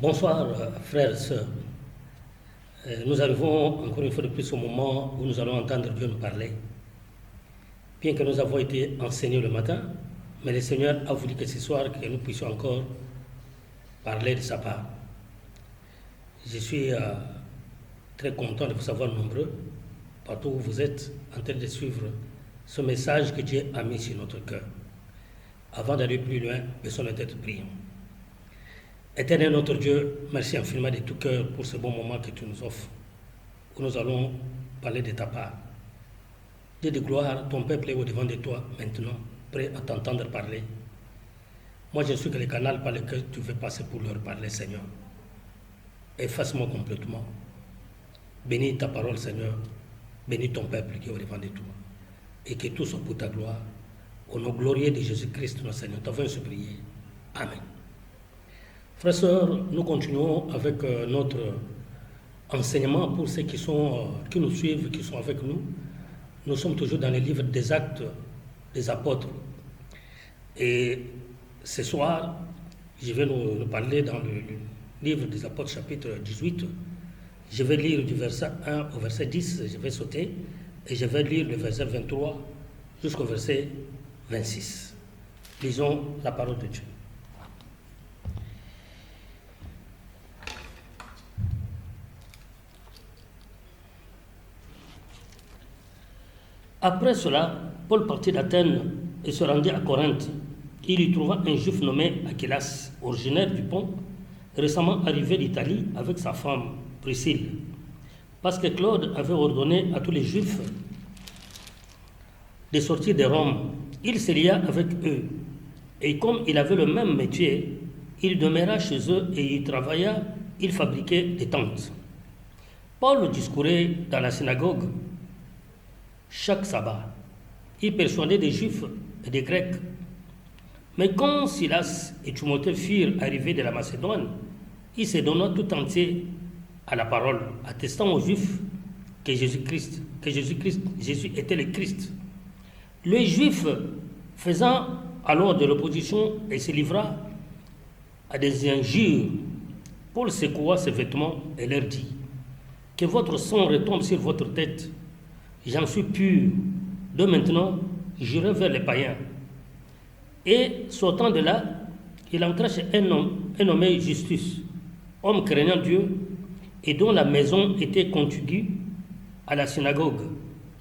Bonsoir, frères et sœurs. Nous arrivons encore une fois de plus au moment où nous allons entendre Dieu nous parler. Bien que nous avons été enseignés le matin, mais le Seigneur a voulu que ce soir, que nous puissions encore parler de sa part. Je suis très content de vous savoir nombreux, partout où vous êtes, en train de suivre ce message que Dieu a mis sur notre cœur. Avant d'aller plus loin, besoin d'être priant. Éternel notre Dieu, merci infiniment de tout cœur pour ce bon moment que tu nous offres, où nous allons parler de ta part. Dieu de gloire, ton peuple est au-devant de toi maintenant, prêt à t'entendre parler. Moi, je suis que le canal par lequel tu veux passer pour leur parler, Seigneur. Efface-moi complètement. Bénis ta parole, Seigneur. Bénis ton peuple qui est au-devant de toi. Et que tout soit pour ta gloire. Au nom glorieux de Jésus-Christ, notre Seigneur, t'avons prié. Amen. Frères et sœurs, nous continuons avec notre enseignement pour ceux qui nous suivent, qui sont avec nous. Nous sommes toujours dans le livre des Actes des Apôtres. Et ce soir, je vais nous parler dans le livre des Apôtres, chapitre 18. Je vais lire du verset 1 au verset 10, je vais sauter, et je vais lire le verset 23 jusqu'au verset 26. Lisons la parole de Dieu. Après cela, Paul partit d'Athènes et se rendit à Corinthe. Il y trouva un juif nommé Aquillas, originaire du Pont, récemment arrivé d'Italie avec sa femme Priscille. Parce que Claude avait ordonné à tous les juifs de sortir de Rome, il se lia avec eux. Et comme il avait le même métier, il demeura chez eux et y travailla, il fabriquait des tentes. Paul discourait dans la synagogue chaque sabbat. Il persuadait des Juifs et des Grecs. Mais quand Silas et Timothée furent arrivés de la Macédoine, il se donna tout entier à la parole, attestant aux Juifs que Jésus était le Christ. Les Juifs faisant alors de l'opposition et se livra à des injures, Paul secoua ses vêtements et leur dit: que votre sang retombe sur votre tête. J'en suis pur. De maintenant, j'irai vers les païens. Et sortant de là, il entra chez un homme nommé Justus, homme craignant Dieu, et dont la maison était contiguë à la synagogue.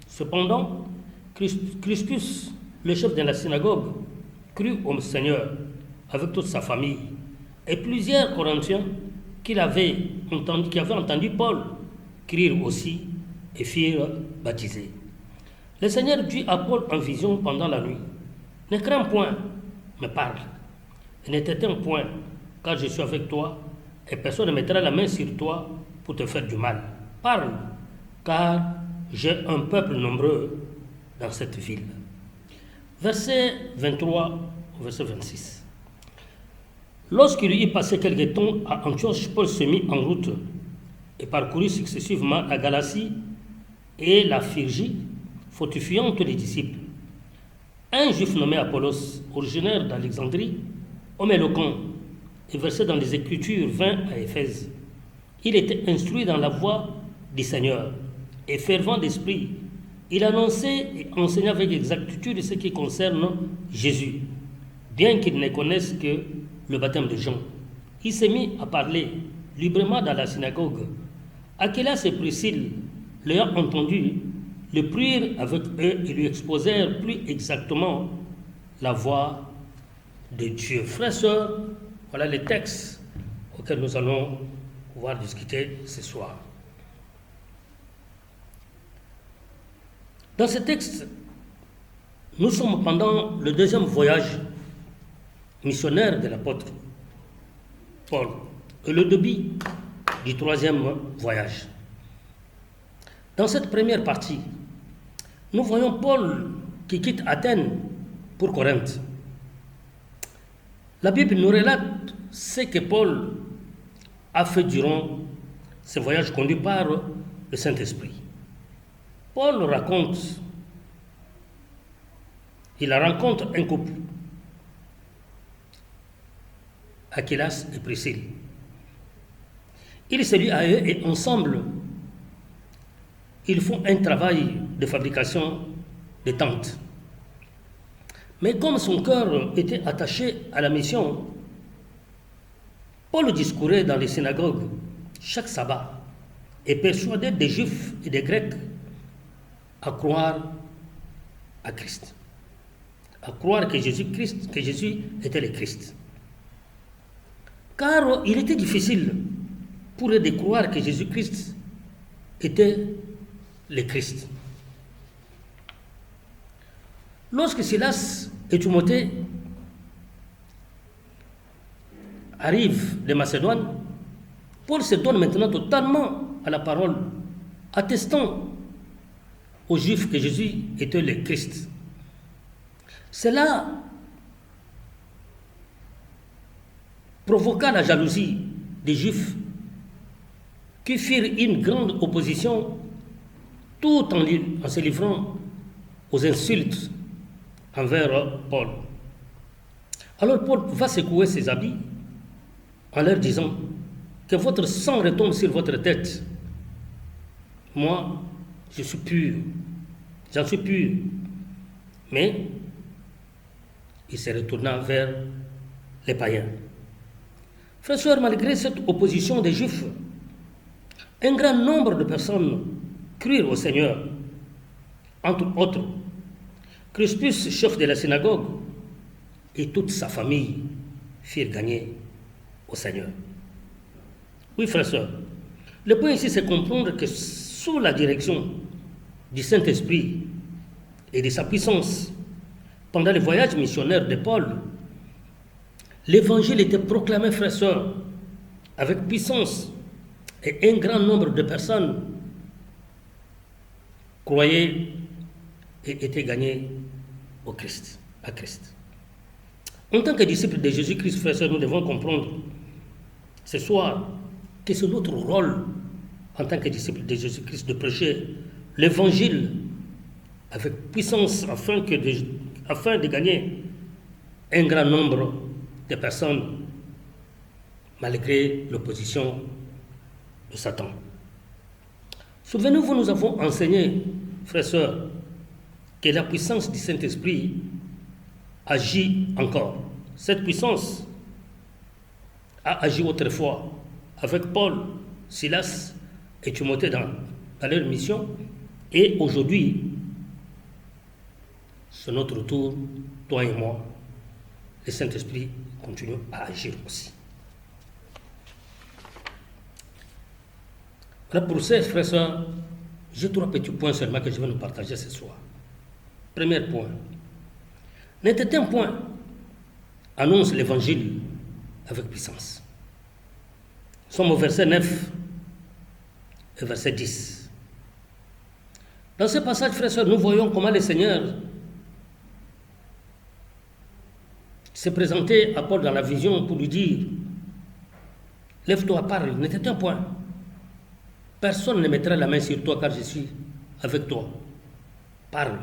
Cependant, Crispus, le chef de la synagogue, crut au Seigneur avec toute sa famille. Et plusieurs Corinthiens qui avaient entendu Paul crurent aussi et furent baptisés. Le Seigneur dit à Paul en vision pendant la nuit: ne crains point, mais parle. Et ne t'éteins point, car je suis avec toi, et personne ne mettra la main sur toi pour te faire du mal. Parle, car j'ai un peuple nombreux dans cette ville. Verset 23 au verset 26. Lorsqu'il eut passé quelque temps à Antioche, Paul se mit en route et parcourut successivement la Galatie et la Phrygie, fortifiant tous les disciples. Un juif nommé Apollos, originaire d'Alexandrie, homme éloquent et versé dans les Écritures, vint à Éphèse. Il était instruit dans la voie du Seigneur et fervent d'esprit. Il annonçait et enseignait avec exactitude ce qui concerne Jésus, bien qu'il ne connaisse que le baptême de Jean. Il s'est mis à parler librement dans la synagogue. Aquillas et Priscille, l'ayant entendu, le prirent avec eux et lui exposèrent plus exactement la voix de Dieu. Frères et sœurs, voilà les textes auxquels nous allons pouvoir discuter ce soir. Dans ce texte, nous sommes pendant le deuxième voyage missionnaire de l'apôtre Paul et le début du troisième voyage. Dans cette première partie, nous voyons Paul qui quitte Athènes pour Corinthe. La Bible nous relate ce que Paul a fait durant ce voyage conduit par le Saint-Esprit. Paul raconte, il rencontre un couple Aquillas et Priscille. il se lie à eux et ensemble, ils font un travail de fabrication de tentes. Mais comme son cœur était attaché à la mission, Paul discourait dans les synagogues chaque sabbat et persuadait des Juifs et des Grecs à croire à Christ, à croire que Jésus était le Christ. Car il était difficile pour eux de croire que Jésus-Christ était le Christ. Lorsque Silas et Timothée arrivent de Macédoine, Paul se donne maintenant totalement à la parole, attestant aux Juifs que Jésus était le Christ. Cela provoqua la jalousie des Juifs qui firent une grande opposition tout en se livrant aux insultes envers Paul. Alors Paul va secouer ses habits en leur disant que votre sang retombe sur votre tête. Moi, je suis pur, j'en suis pur. Mais il se retourna vers les païens. Frères et sœurs, malgré cette opposition des Juifs, un grand nombre de personnes crurent au Seigneur, entre autres Crispus, chef de la synagogue, et toute sa famille firent gagner au Seigneur. Oui, frères et sœurs, le point ici, c'est comprendre que sous la direction du Saint-Esprit et de sa puissance, pendant le voyage missionnaire de Paul, l'évangile était proclamé, frères et sœurs, avec puissance, et un grand nombre de personnes croyaient et étaient gagnées au Christ, à Christ. En tant que disciples de Jésus-Christ, frères et sœurs, nous devons comprendre ce soir que c'est notre rôle en tant que disciples de Jésus-Christ de prêcher l'évangile avec puissance afin de gagner un grand nombre de personnes malgré l'opposition de Satan. Souvenez-vous, nous avons enseigné, frères et sœurs, que la puissance du Saint-Esprit agit encore. Cette puissance a agi autrefois avec Paul, Silas et Timothée dans leur mission, et aujourd'hui, c'est notre tour, toi et moi. Le Saint-Esprit continue à agir aussi. Voilà, pour ces frères et sœurs, j'ai 3 petits points seulement que je vais nous partager ce soir. Premier point. N'était un point annonce l'évangile avec puissance. Nous sommes au verset 9 et verset 10. Dans ce passage, frères et sœurs, nous voyons comment le Seigneur s'est présenté à Paul dans la vision pour lui dire: lève-toi, parle, n'était un point. Personne ne mettra la main sur toi car je suis avec toi. Parle.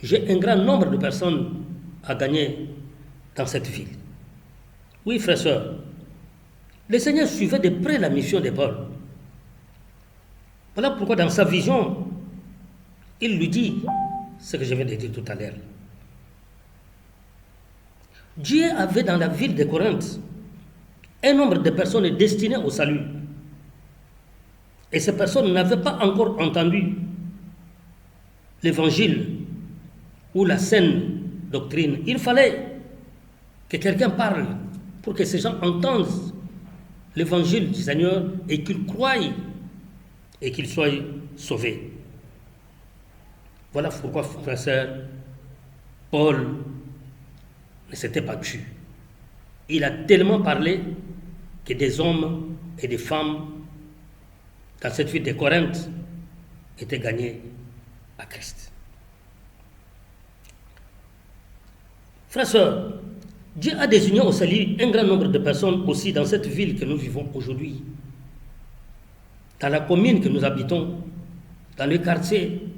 J'ai un grand nombre de personnes à gagner dans cette ville. Oui, frères et sœurs, le Seigneur suivait de près la mission de Paul. Voilà pourquoi dans sa vision, il lui dit ce que je viens de dire tout à l'heure. Dieu avait dans la ville de Corinthe un nombre de personnes destinées au salut. Et ces personnes n'avaient pas encore entendu l'évangile ou la saine doctrine. Il fallait que quelqu'un parle pour que ces gens entendent l'évangile du Seigneur et qu'ils croient et qu'ils soient sauvés. Voilà pourquoi, frères et sœurs, Paul ne s'était pas tu. Il a tellement parlé que des hommes et des femmes dans cette ville de Corinthe étaient gagnés à Christ. Frères et sœurs, Dieu a désigné au salut un grand nombre de personnes aussi dans cette ville que nous vivons aujourd'hui, dans la commune que nous habitons, dans le quartier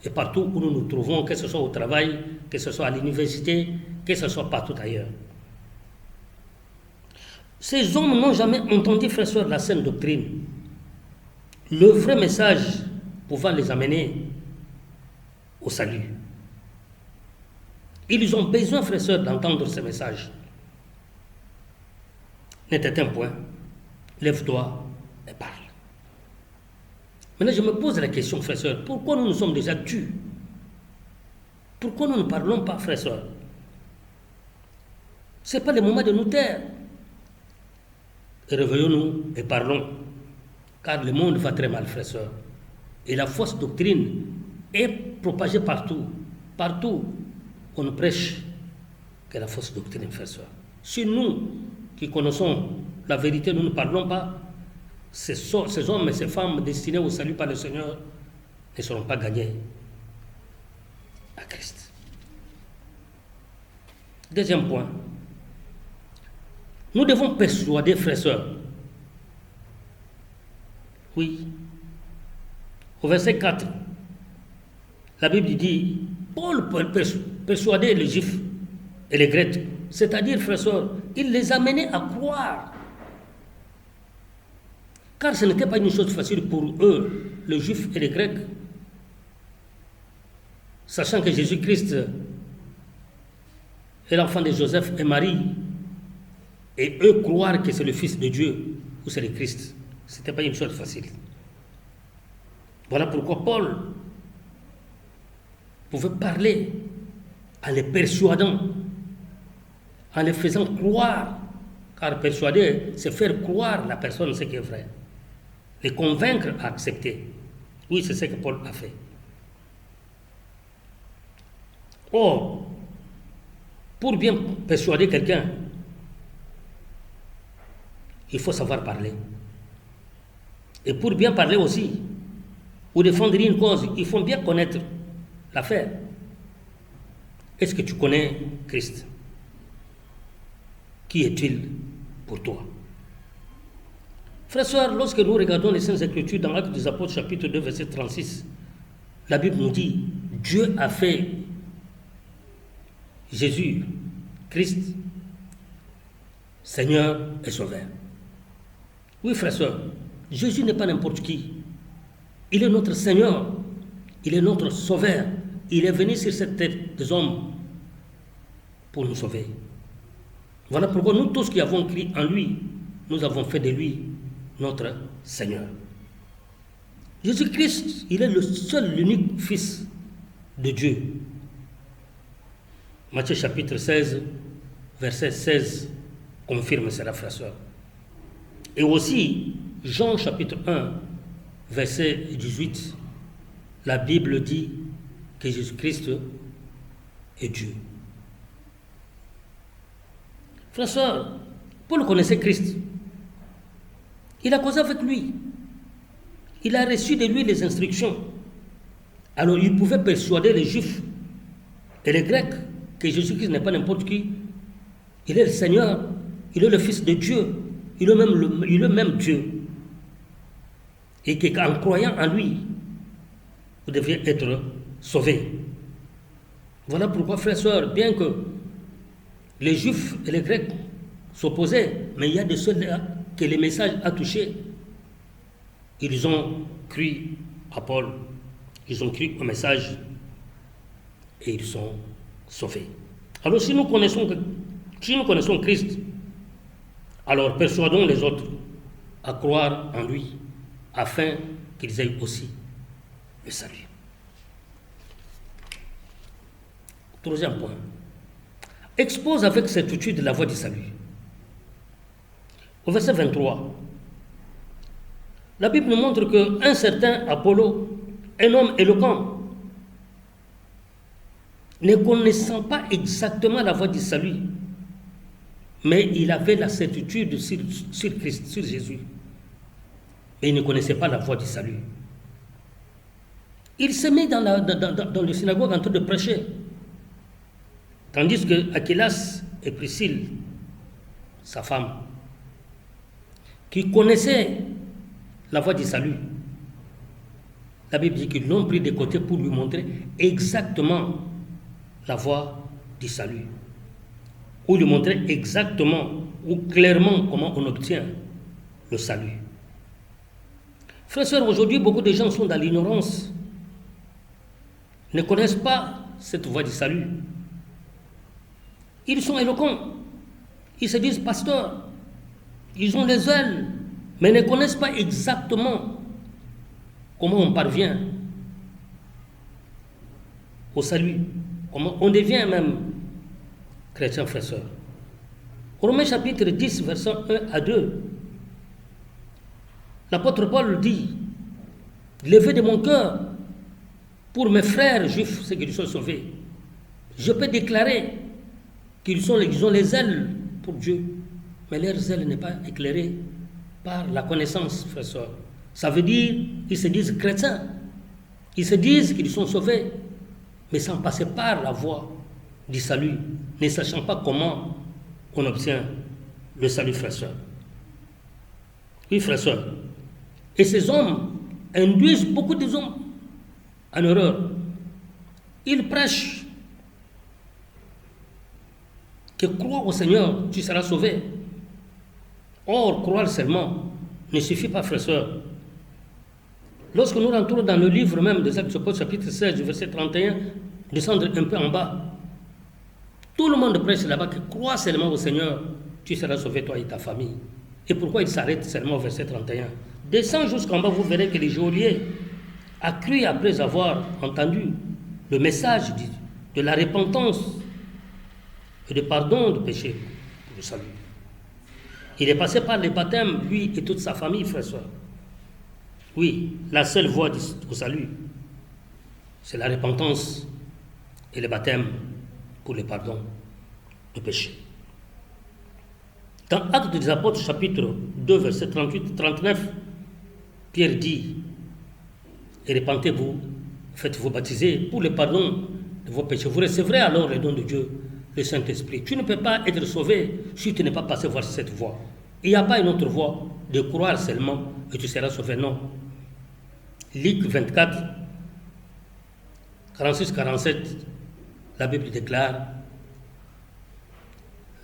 et partout où nous nous trouvons, que ce soit au travail, que ce soit à l'université, que ce soit partout ailleurs. Ces hommes n'ont jamais entendu, frères et sœurs, la saine doctrine. Le vrai message pouvant les amener au salut. Ils ont besoin, frères et sœurs, d'entendre ce message. N'était un point, lève-toi et parle. Maintenant, je me pose la question, frères et sœurs, pourquoi nous sommes déjà tus? Pourquoi nous ne parlons pas, frères et sœurs? Ce n'est pas le moment de nous taire. Réveillons-nous et parlons, car le monde va très mal, frères et sœurs. Et la fausse doctrine est propagée partout. Partout, on ne prêche que la fausse doctrine, frères et sœurs. Si nous, qui connaissons la vérité, nous ne parlons pas, ces hommes et ces femmes destinés au salut par le Seigneur ne seront pas gagnés à Christ. Deuxième point, nous devons persuader, frères et sœurs. Oui. Au verset 4, la Bible dit, Paul persuadait les Juifs et les Grecs, c'est-à-dire, frères et sœurs, il les amenait à croire. Car ce n'était pas une chose facile pour eux, les Juifs et les Grecs, sachant que Jésus-Christ est l'enfant de Joseph et Marie, et eux croire que c'est le Fils de Dieu ou c'est le Christ. Ce n'était pas une chose facile. Voilà pourquoi Paul pouvait parler en les persuadant, en les faisant croire, car persuader, c'est faire croire la personne ce qui est vrai, les convaincre à accepter. Oui, c'est ce que Paul a fait. Or, pour bien persuader quelqu'un, il faut savoir parler. Et pour bien parler aussi, ou défendre une cause, il faut bien connaître l'affaire. Est-ce que tu connais Christ? Qui est-il pour toi? Frères et sœurs, lorsque nous regardons les Saintes Écritures dans l'Acte des Apôtres, chapitre 2, verset 36, la Bible nous dit, Dieu a fait Jésus, Christ, Seigneur et Sauveur. Oui, frères et sœurs, Jésus n'est pas n'importe qui. Il est notre Seigneur, il est notre Sauveur. Il est venu sur cette tête des hommes pour nous sauver. Voilà pourquoi nous tous qui avons cru en lui, nous avons fait de lui notre Seigneur. Jésus-Christ, il est le seul, l'unique Fils de Dieu. Matthieu chapitre 16, verset 16, confirme cela, frères et sœurs. Et aussi, Jean chapitre 1, verset 18, la Bible dit que Jésus-Christ est Dieu. Frères et sœurs, Paul connaissait Christ. Il a causé avec lui. Il a reçu de lui les instructions. Alors il pouvait persuader les Juifs et les Grecs que Jésus-Christ n'est pas n'importe qui. Il est le Seigneur, il est le Fils de Dieu, il est même Dieu. Et qu'en croyant en lui, vous deviez être sauvés. Voilà pourquoi, frères et sœurs, bien que les Juifs et les Grecs s'opposaient, mais il y a de ceux-là que le message a touché. Ils ont cru à Paul, ils ont cru au message et ils sont sauvés. Alors si nous connaissons Christ, alors persuadons les autres à croire en lui, afin qu'ils aient aussi le salut. Troisième point. Expose avec certitude la voie du salut. Au verset 23, la Bible nous montre qu'un certain Apollo, un homme éloquent, ne connaissant pas exactement la voie du salut, mais il avait la certitude sur Christ, sur Jésus. Mais il ne connaissait pas la voie du salut. Il se met dans le synagogue en train de prêcher. Tandis que Aquilas et Priscille, sa femme, qui connaissaient la voie du salut, la Bible dit qu'ils l'ont pris de côté pour lui montrer exactement la voie du salut. Ou lui montrer exactement ou clairement comment on obtient le salut. Frères et sœurs, aujourd'hui, beaucoup de gens sont dans l'ignorance, ne connaissent pas cette voie du salut. Ils sont éloquents, ils se disent pasteurs, ils ont les ailes, mais ne connaissent pas exactement comment on parvient au salut, comment on devient même chrétien, frères et sœurs. Romains chapitre 10, versets 1 à 2, l'apôtre Paul dit, « Levez de mon cœur pour mes frères juifs, ceux qui sont sauvés. Je peux déclarer qu'ils ont les ailes pour Dieu, mais leurs ailes n'est pas éclairées par la connaissance, frères et sœurs. Ça veut dire qu'ils se disent chrétiens, ils se disent qu'ils sont sauvés, mais sans passer par la voie du salut, ne sachant pas comment on obtient le salut, frères et sœurs. Oui, frères et sœurs. Et ces hommes induisent beaucoup des hommes en erreur. Ils prêchent que crois au Seigneur, tu seras sauvé. Or, croire seulement ne suffit pas, frères et sœurs. Lorsque nous rentrons dans le livre même des Actes des Apôtres, chapitre 16, verset 31, descendre un peu en bas, tout le monde prêche là-bas que crois seulement au Seigneur, tu seras sauvé, toi et ta famille. Et pourquoi il s'arrête seulement au verset 31? Descends jusqu'en bas, vous verrez que les geôliers a cru après avoir entendu le message de la repentance et du pardon de péché pour le salut. Il est passé par le baptême, lui et toute sa famille, frères et sœurs. Oui, la seule voie au salut, c'est la repentance et le baptême pour le pardon de péché. Dans Actes des Apôtres, chapitre 2, verset 38-39, Pierre dit, « Et repentez-vous, faites-vous baptiser pour le pardon de vos péchés. Vous recevrez alors le don de Dieu, le Saint-Esprit. » Tu ne peux pas être sauvé si tu n'es pas passé voir cette voie. Il n'y a pas une autre voie de croire seulement et tu seras sauvé, non. Luc 24, 46-47, la Bible déclare,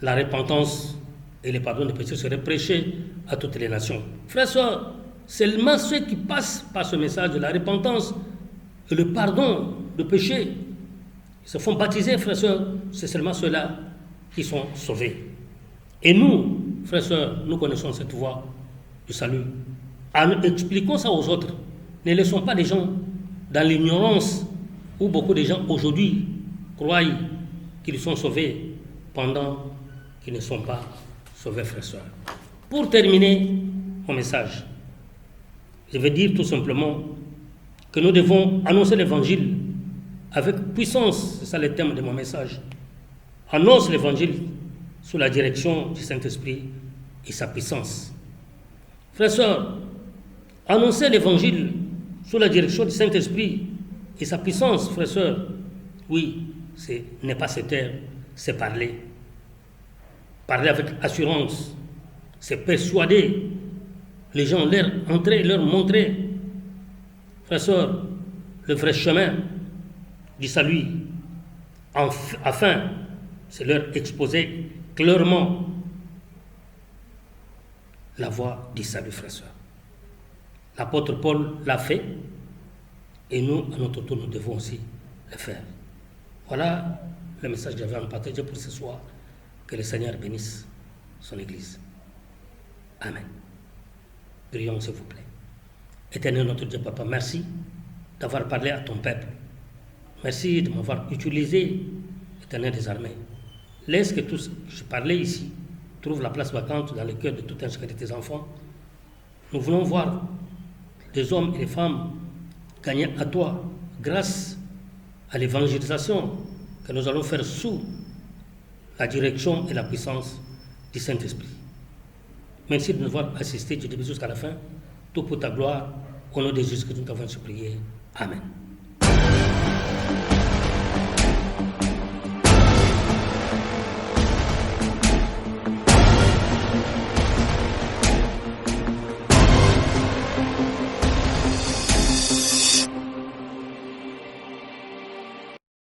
la repentance et le pardon des péchés seraient prêchés à toutes les nations. Frères et sœurs, seulement ceux qui passent par ce message de la repentance et le pardon de péché, ils se font baptiser, frères et sœurs, c'est seulement ceux-là qui sont sauvés. Et nous, frères et sœurs, nous connaissons cette voie du salut. Expliquons ça aux autres. Ne laissons pas les gens dans l'ignorance où beaucoup de gens aujourd'hui croient qu'ils sont sauvés pendant qu'ils ne sont pas sauvés, frères et sœurs. Pour terminer mon message, je vais dire tout simplement que nous devons annoncer l'évangile avec puissance. C'est ça le thème de mon message. Annonce l'évangile sous la direction du Saint-Esprit et sa puissance. Frères et sœurs, annoncer l'évangile sous la direction du Saint-Esprit et sa puissance, frères et sœurs, oui, n'est pas se taire, c'est parler. Parler avec assurance, c'est persuader les gens, leur entrer, leur montrer, frères et sœurs, le vrai chemin du salut, afin, c'est leur exposer clairement la voie du salut, frères et sœurs. L'apôtre Paul l'a fait, et nous, à notre tour, nous devons aussi le faire. Voilà le message que j'avais à partager pour ce soir. Que le Seigneur bénisse son Église. Amen. Prions, s'il vous plaît. Éternel notre Dieu, Papa, merci d'avoir parlé à ton peuple. Merci de m'avoir utilisé, Éternel des armées. Laisse que tout ce que je parlais ici trouve la place vacante dans le cœur de tout un chacun de tes enfants. Nous voulons voir des hommes et des femmes gagner à toi grâce à l'évangélisation que nous allons faire sous la direction et la puissance du Saint-Esprit. Merci de nous avoir assistés du début jusqu'à la fin. Tout pour ta gloire, au nom de Jésus que nous t'avons supplié. Amen.